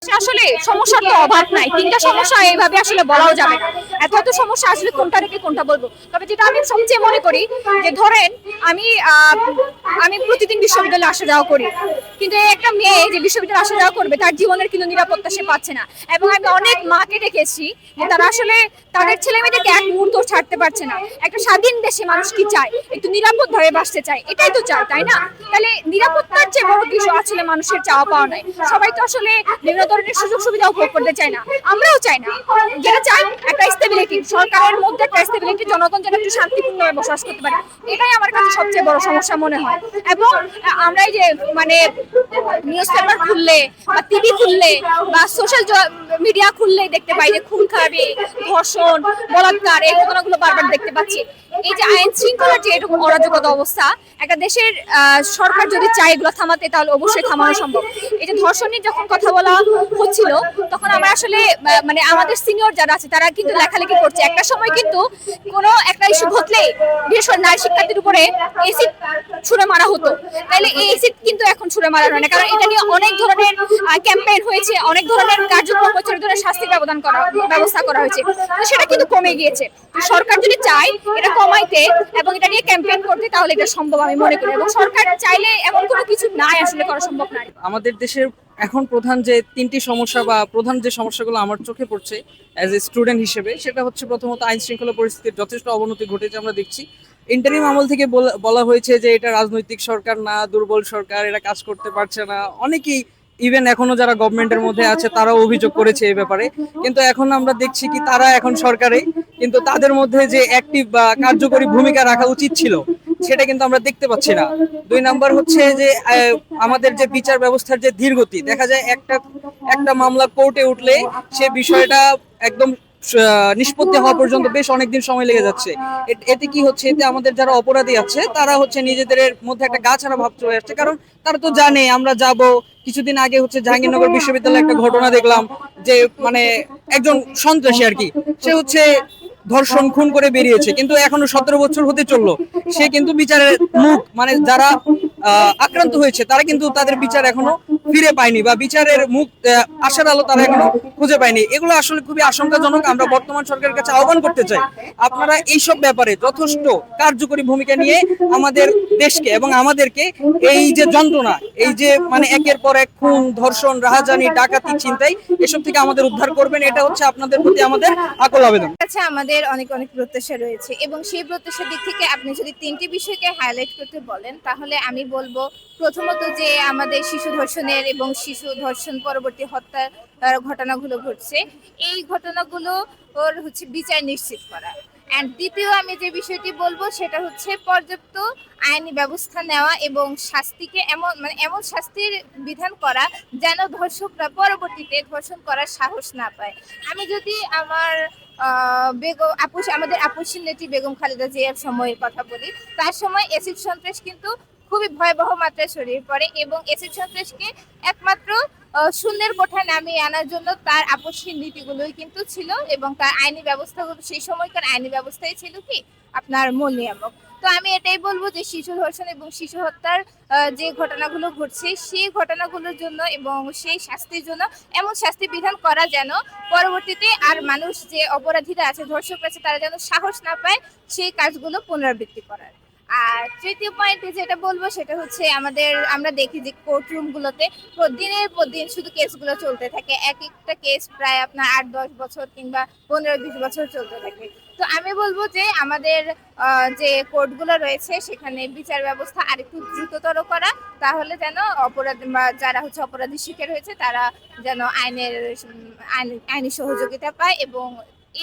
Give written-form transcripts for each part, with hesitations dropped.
আসলে সমস্যার তো অভাব নাই, তিনটা সমস্যা এইভাবে আসলে বলাও যাবে না। এত এত সমস্যা আসলে কোনটা রেখে কোনটা বলবো। তবে যেটা আমি সবচেয়ে মনে করি যে ধরেন আমি আমি প্রতিদিন বিশ্ববিদ্যালয়ে আসা যাওয়া করি, কিন্তু এই একটা মেয়ে যে বিশ্ববিদ্যালয়ে আসা যাওয়া করবে তার জীবনের কিন্তু নিরাপত্তা সে পাচ্ছে না। এবং আমি অনেক মাকে দেখেছি যে তারা আসলে তাদের ছেলে মেয়েদেরকে এক মুহূর্ত ছাড়তে পারছে না। একটা স্বাধীন দেশে মানুষ কি চায়? একটু নিরাপদ ভাবে বাঁচতে চায়, এটাই তো চায়, তাই না? তাহলে নিরাপত্তার চেয়ে বড় কিছু আসলে মানুষের চাওয়া পাওয়া নাই। সবাই তো আসলে বিভিন্ন ধরনের সুযোগ সুবিধা উপভোগ করতে চায় না, আমরাও চাই না। যেটা চাই একটা স্টেবিলিটি, সরকারের মধ্যে একটা স্টেবিলিটি, জনগণ যেন একটু শান্তিপূর্ণভাবে বসবাস করতে পারে। এটাই আমার কাছে সবচেয়ে বড় সমস্যা মনে হয়। এবং আমরা এই যে মানে নিউজ পেপার খুললে বা টিভি খুললে বা সোশ্যাল মিডিয়া খুললেই দেখতে পাই যে খুন খারাপি, ধর্ষণ, বলাৎকার, এই ঘটনাগুলো বারবার দেখতে পাচ্ছি। এই যে আইন শৃঙ্খলার যে এরকম অরাজকতা অবস্থা, একটা দেশের সরকার যদি চায় এগুলো থামাতে তাহলে অবশ্যই থামানো সম্ভব। এই যে ধর্ষণের যখন কথা বলা হচ্ছিল তখন আমরা আসলে মানে আমাদের সিনিয়র যারা আছে তারা কিন্তু লেখালেখি করছে। একটা সময় কিন্তু কোনো একটা ইস্যু ঘটলেই বিশেষ করে নারী শিক্ষার্থীর উপরে এসিড ছুড়ে মারা হতো। তাইলে এই এসিড কিন্তু এখন ছুড়ে মারা হয় না, কারণ এটা নিয়ে অনেক ধরনের ক্যাম্পেইন হয়েছে, অনেক ধরনের কার্যক্রম হয়েছে, অনেক ধরনের শাস্তির ব্যবস্থা করা হয়েছে। তো সেটা কিন্তু কমে গিয়েছে। সরকার যদি চায় এটা কমাইতে এবং এটা নিয়ে ক্যাম্পেইন করতে তাহলে এটা সম্ভব আমি মনে করি। এবং সরকার চাইলে এমন কোনো কিছু নাই আসলে করা সম্ভব নয়। আমাদের দেশের এখন প্রধান যে তিনটি সমস্যা বা প্রধান যে সমস্যাগুলো আমার চোখে পড়ছে অ্যাজ এ স্টুডেন্ট হিসেবে, সেটা হচ্ছে প্রথমত আইন শৃঙ্খলা পরিস্থিতির যথেষ্ট অবনতি ঘটেছে আমরা দেখছি। ইন্টারিম আমল থেকে বলা হয়েছে যে এটা রাজনৈতিক সরকার না, দুর্বল সরকার, এরা কাজ করতে পারছে না। অনেকেই ইভেন এখনো যারা গভর্নমেন্টের মধ্যে আছে তারাও অভিযোগ করেছে এই ব্যাপারে। কিন্তু এখন আমরা দেখছি কি তারা এখন সরকারে, কিন্তু তাদের মধ্যে যে অ্যাক্টিভ বা কার্যকরী ভূমিকা রাখা উচিত ছিল সেটা কিন্তু আমরা দেখতে পাচ্ছি না। দুই নাম্বার হচ্ছে যে আমাদের যে বিচার ব্যবস্থার যে ধীরগতি, দেখা যায় একটা একটা মামলা কোর্টে উঠলে সে বিষয়টা একদম নিষ্পত্তি হওয়া পর্যন্ত বেশ অনেকদিন সময় লেগে যাচ্ছে। এতে কি হচ্ছে, এতে আমাদের যারা অপরাধী আছে তারা হচ্ছে নিজেদের মধ্যে একটা গা ছাড়া ভাব চলে আসছে। কারণ তারা তো জানে আমরা যাব। কিছুদিন আগে হচ্ছে জাহাঙ্গীরনগর বিশ্ববিদ্যালয়ে একটা ঘটনা দেখলাম যে মানে একজন সন্ত্রাসী আর কি, সে হচ্ছে ধর্ষণ খুন করে বেরিয়েছে, কিন্তু এখনো 17 বছর হতে চললো, সে কিন্তু বিচারের মুখ মানে যারা আক্রান্ত হয়েছে তারা কিন্তু তাদের বিচার এখনো ফিরে পায়নি বা বিচারের মুখ আশার আলো তারা এখনো খুঁজে পায়নি। এগুলো আসলে খুবই আশঙ্কাজনক। আমরা বর্তমান সরকারের কাছে আহ্বান করতে চাই, আপনারা এইসব ব্যাপারে যথেষ্ট কার্যকরী ভূমিকা নিয়ে আমাদের দেশকে এবং আমাদেরকে এই যে যন্ত্রণা, এই যে মানে একের পর এক খুন, ধর্ষণ, রাহাজানি, ডাকাতি, ছিনতাই, এসব থেকে আমাদের উদ্ধার করবেন, এটা হচ্ছে আপনাদের প্রতি আমাদের আকুল আবেদন। আচ্ছা, আমাদের অনেক অনেক প্রত্যাশা রয়েছে এবং সেই প্রত্যাশার দিক থেকে আপনি যদি তিনটি বিষয়কে হাইলাইট করতে বলেন তাহলে আমি বলবো প্রথমত যে আমাদের শিশু ধর্ষণের এবং শিশু ধর্ষণ পরবর্তী হত্যার ঘটনাগুলো ঘটছে, এই ঘটনাগুলো ওর হচ্ছে বিচার নিশ্চিত করা। অ্যান্ড দ্বিতীয় আমি যে বিষয়টি বলবো সেটা হচ্ছে পর্যাপ্ত আইনি ব্যবস্থা নেওয়া এবং শাস্তিকে এমন শাস্তির বিধান করা যেন ধর্ষকরা পরবর্তীতে ধর্ষণ করার সাহস না পায়। আমি যদি আমার বেগম আমাদের আপসীন নেত্রী বেগম খালেদা জিয়ার সময়ের কথা বলি, তার সময় এসিড সন্ত্রাস কিন্তু খুবই ভয়াবহ মাত্রায় ছড়িয়ে পড়ে এবং এসিড সন্ত্রাসকে একমাত্র শূন্যের কোঠায় নামিয়ে আনার জন্য তার আপসীন নীতিগুলোই কিন্তু ছিল এবং তার আইনি ব্যবস্থাগুলো সেই সময়কার আইনি ব্যবস্থাই ছিল কি আপনার মূল নিয়ামক। তো আমি এটাই বলবো যে শিশু ধর্ষণ এবং শিশু হত্যার যে ঘটনাগুলো ঘটছে সেই ঘটনাগুলোর জন্য এবং সেই শাস্তির জন্য এমন শাস্তি বিধান করা যেন পরবর্তীতে আর মানুষ যে অপরাধীরা আছে, ধর্ষক আছে, তারা যেন সাহস না পায় সেই কাজগুলো পুনরাবৃত্তি করার। আর তৃতীয় পয়েন্টে যেটা বলবো সেটা হচ্ছে আমরা দেখি যে কোর্ট রুম গুলোতে দিনের পর দিন শুধু কেসগুলো চলতে থাকে, এক একটা কেস প্রায় আপনার 8-10 বছর কিংবা 15-20 বছর চলতে থাকে। তো আমি বলবো যে আমাদের যে কোর্টগুলো রয়েছে সেখানে বিচার ব্যবস্থা আরেকটু দ্রুততর করা, তাহলে যেন অপরাধী বা যারা হচ্ছে অপরাধীর শিকার হয়েছে তারা যেন আইনি সহযোগিতা পায় এবং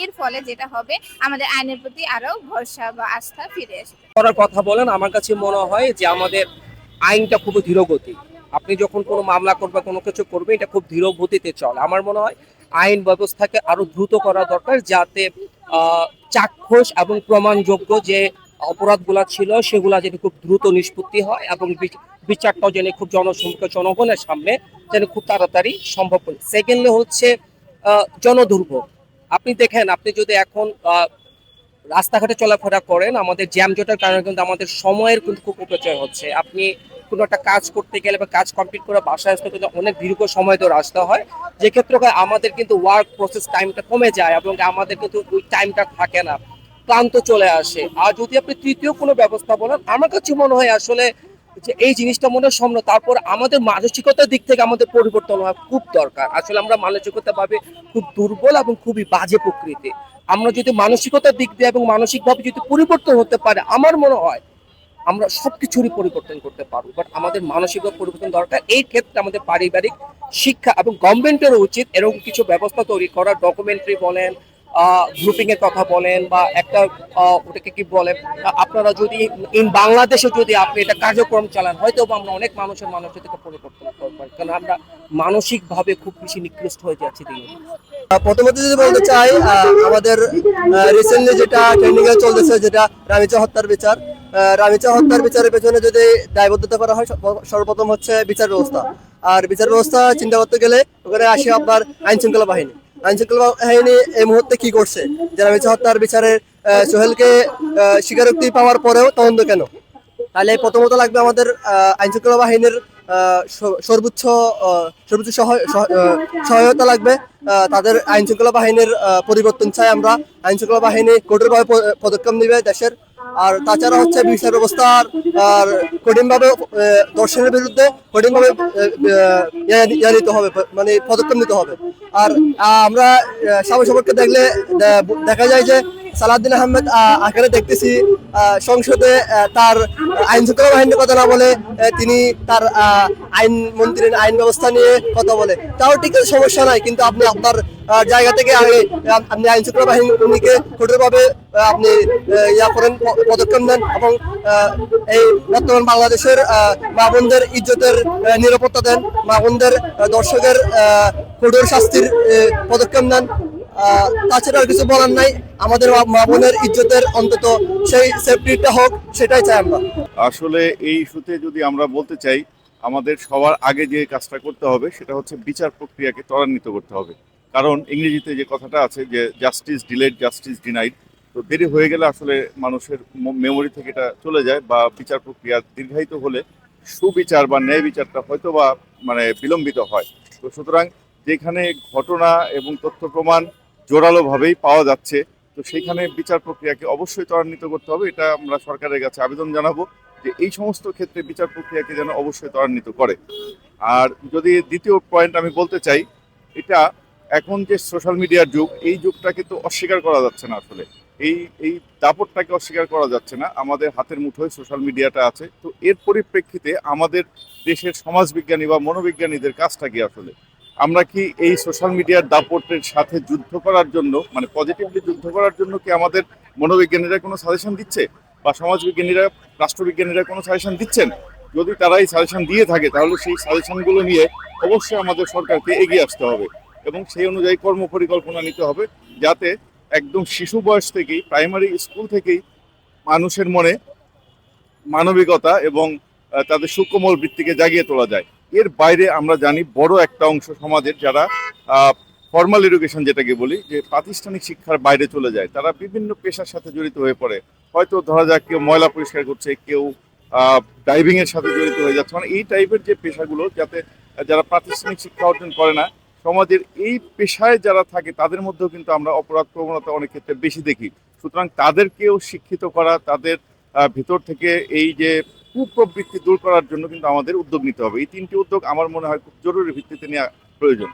এর ফলে যেটা হবে আমাদের আইনের প্রতি আরো ভরসা বা আস্থা ফিরে আসবে। করার কথা বলেন, আমার কাছে মনে হয় যে আমাদের আইনটা খুবই ধীরগতি। আপনি যখন কোনো মামলা করবে, কোনো কিছু করবে, এটা খুব ধীর গতিতে চলে। আমার মনে হয় আইন ব্যবস্থাকে আরো দ্রুত করা দরকার, যাতে চাক্ষুষ এবং প্রমাণযোগ্য যে অপরাধগুলা ছিল সেগুলা যেন খুব দ্রুত নিষ্পত্তি হয় এবং বিচারটাও যেন খুব জনসম্মুখে জনগণের সামনে যেন খুব তাড়াতাড়ি সম্ভব হয়। সেকেন্ডলি হচ্ছে জনদুর্ভোগ। আপনি দেখেন, আপনি যদি এখন রাস্তাঘাটে চলাফেরা করেন, আমাদের জ্যামজটের কারণে কিন্তু আমাদের সময়ের কিন্তু খুব অপচয় হচ্ছে। আপনি কোনো একটা কাজ করতে গেলে বা কাজ কমপ্লিট করে বাসায় আসতে কিন্তু অনেক দীর্ঘ সময় ধরে আসতে হয়, যে ক্ষেত্রে আমাদের কিন্তু ওয়ার্ক প্রসেস টাইমটা কমে যায় এবং আমাদের কিন্তু ওই টাইমটা থাকে না, ক্লান্ত চলে আসে। আর যদি আপনি তৃতীয় কোনো ব্যবস্থা বলেন, আমার কাছে মনে হয় আসলে যে এই জিনিসটা মনে হয় সম্ভব। তারপর আমাদের মানসিকতার দিক থেকে আমাদের পরিবর্তন হওয়া খুব দরকার। আসলে আমরা মানসিকতা ভাবে খুব দুর্বল এবং খুবই বাজে প্রকৃতি। আমরা যদি মানসিকতার দিক দিয়ে এবং মানসিকভাবে যদি পরিবর্তন হতে পারে, আমার মনে হয় আমরা সবকিছুরই পরিবর্তন করতে পারবো। বাট আমাদের মানসিক পরিবর্তন দরকার। এই ক্ষেত্রে আমাদের পারিবারিক শিক্ষা এবং গভর্নমেন্টেরও উচিত এরকম কিছু ব্যবস্থা তৈরি করা। ডকুমেন্টারি বলেন, গ্রুপিং এর কথা বলেন, বা একটা ওটাকে কি বলে, আপনারা যদি বাংলাদেশে যদি আপনি এটা কার্যক্রম চালান, হয়তো আমরা অনেক মানুষের মানসিকতা পরিবর্তন করতে পারি, কারণ আমরা মানসিক ভাবে খুব বেশি নিকৃষ্ট হয়ে যাচ্ছি দিনে দিনে। প্রথমত যদি বলতে চাই, আমাদের রিসেন্টলি যেটা ট্রেন্ডিং এ চলতেছে, যেটা রামিচা হত্যার বিচার, রামিচা হত্যার বিচারের পেছনে যদি দায়বদ্ধতা করা হয়, সর্বপ্রথম হচ্ছে বিচার ব্যবস্থা। আর বিচার ব্যবস্থা চিন্তা করতে গেলে ওখানে আসে আপনার আইন শৃঙ্খলা বাহিনী। আইন শৃঙ্খলা বাহিনী এই মুহূর্তে কি করছে, যে রামিচা হত্যার বিচারে সোহেলকে স্বীকারোক্তি পাওয়ার পরেও তদন্ত কেন? তাহলে প্রথমত লাগবে আমাদের আইন শৃঙ্খলা বাহিনীর সর্বোচ্চ সর্বোচ্চ সহায়তা লাগবে। তাদের আইন শৃঙ্খলা বাহিনীর পরিবর্তন চাই আমরা। আইন শৃঙ্খলা বাহিনী কঠোরভাবে পদক্ষেপ নেবে দেশের। আর তাছাড়া হচ্ছে বিচার ব্যবস্থার কঠিনভাবে দর্শনের বিরুদ্ধে কঠিনভাবে নিতে হবে, মানে পদক্ষেপ নিতে হবে। আর আমরা সামনে দেখলে দেখা যায় যে সালাউদ্দিন আহমেদ আকারে দেখতেছি সংসদে তার আইন শৃঙ্খলা বাহিনীর কথা না বলে তিনি তার আইন মন্ত্রীর আইন ব্যবস্থা নিয়ে কথা বলে। তাও ঠিক আছে, সমস্যা নাই, কিন্তু আপনি আপনার জায়গা থেকে আগে আপনি আইন শৃঙ্খলা বাহিনীকে কঠোরভাবে আপনি করেন, পদক্ষেপ নেন এবং এই বর্তমান বাংলাদেশের মা বোনদের ইজ্জতের নিরাপত্তা দেন, মা বোনদের দর্শকের কঠোর শাস্তির পদক্ষেপ নেন। তাছাড়া আর কিছু বলার নাই। আমাদের মা বোনের ইজ্জতের অন্তত সেই সেফটিটা হোক, সেটাই চাই আমরা। আসলে এই ইস্যুতে যদি আমরা বলতে চাই, আমাদের সবার আগে যে কাজটা করতে হবে সেটা হচ্ছে বিচার প্রক্রিয়াকে ত্বরান্বিত করতে হবে। কারণ ইংরেজিতে যে কথাটা আছে যে জাস্টিস ডিলেড জাস্টিস ডিনাইড, তো দেরি হয়ে গেলে আসলে মানুষের মেমোরি থেকে এটা চলে যায়, বা বিচার প্রক্রিয়া দীর্ঘায়িত হলে সুবিচার বা ন্যায় বিচারটা হয়তো বা বিলম্বিত হয়। তো সুতরাং যেখানে ঘটনা এবং তথ্য প্রমাণ জোরালোভাবেই পাওয়া যাচ্ছে, তো সেইখানে বিচার প্রক্রিয়াকে অবশ্যই ত্বরান্বিত করতে হবে। এটা আমরা সরকারের কাছে আবেদন জানাবো যে এই সমস্ত ক্ষেত্রে বিচার প্রক্রিয়াকে যেন অবশ্যই ত্বরান্বিত করে। আর যদি দ্বিতীয় পয়েন্ট আমি বলতে চাই, এটা এখন যে সোশ্যাল মিডিয়ার যুগ, এই যুগটাকে তো অস্বীকার করা যাচ্ছে না। আসলে এই এই দাপটটাকে অস্বীকার করা যাচ্ছে না। আমাদের হাতের মুঠোয় সোশ্যাল মিডিয়াটা আছে। তো এর পরিপ্রেক্ষিতে আমাদের দেশের সমাজবিজ্ঞানী বা মনোবিজ্ঞানীদের কাজটা কি? আসলে আমরা কি এই সোশ্যাল মিডিয়ার দাপটের সাথে যুদ্ধ করার জন্য, মানে পজিটিভলি যুদ্ধ করার জন্য কি আমাদের মনোবিজ্ঞানীরা কোনো সাজেশন দিচ্ছে, বা সমাজবিজ্ঞানীরা, রাষ্ট্রবিজ্ঞানীরা কোনো সাজেশন দিচ্ছেন? যদি তারা এই সাজেশন দিয়ে থাকে, তাহলে সেই সাজেশনগুলো নিয়ে অবশ্যই আমাদের সরকারকে এগিয়ে আসতে হবে এবং সেই অনুযায়ী কর্মপরিকল্পনা নিতে হবে, যাতে একদম শিশু বয়স থেকেই, প্রাইমারি স্কুল থেকেই মানুষের মনে মানবিকতা এবং তাদের সুকোমল বৃত্তিকে জাগিয়ে তোলা যায়। এর বাইরে আমরা জানি বড় একটা অংশ সমাজের, যারা ফর্মাল এডুকেশন যেটাকে বলি, যে প্রাতিষ্ঠানিক শিক্ষার বাইরে চলে যায়, তারা বিভিন্ন পেশার সাথে জড়িত হয়ে পড়ে। হয়তো ধরা যাক কেউ ময়লা পরিষ্কার করছে, কেউ ড্রাইভিং এর সাথে জড়িত হয়ে যাচ্ছে। মানে এই টাইপের যে পেশাগুলো, যাতে যারা প্রাতিষ্ঠানিক শিক্ষা অর্জন করে না, সমাজের এই পেশায় যারা থাকে তাদের মধ্যেও কিন্তু আমরা অপরাধ প্রবণতা অনেক ক্ষেত্রে বেশি দেখি। সুতরাং তাদেরকেও শিক্ষিত করা, তাদের ভিতর থেকে এই যে কুপ্রবৃত্তি দূর করার জন্য কিন্তু আমাদের উদ্যোগ নিতে হবে। এই তিনটি উদ্যোগ আমার মনে হয় খুব জরুরি ভিত্তিতে নেওয়া প্রয়োজন।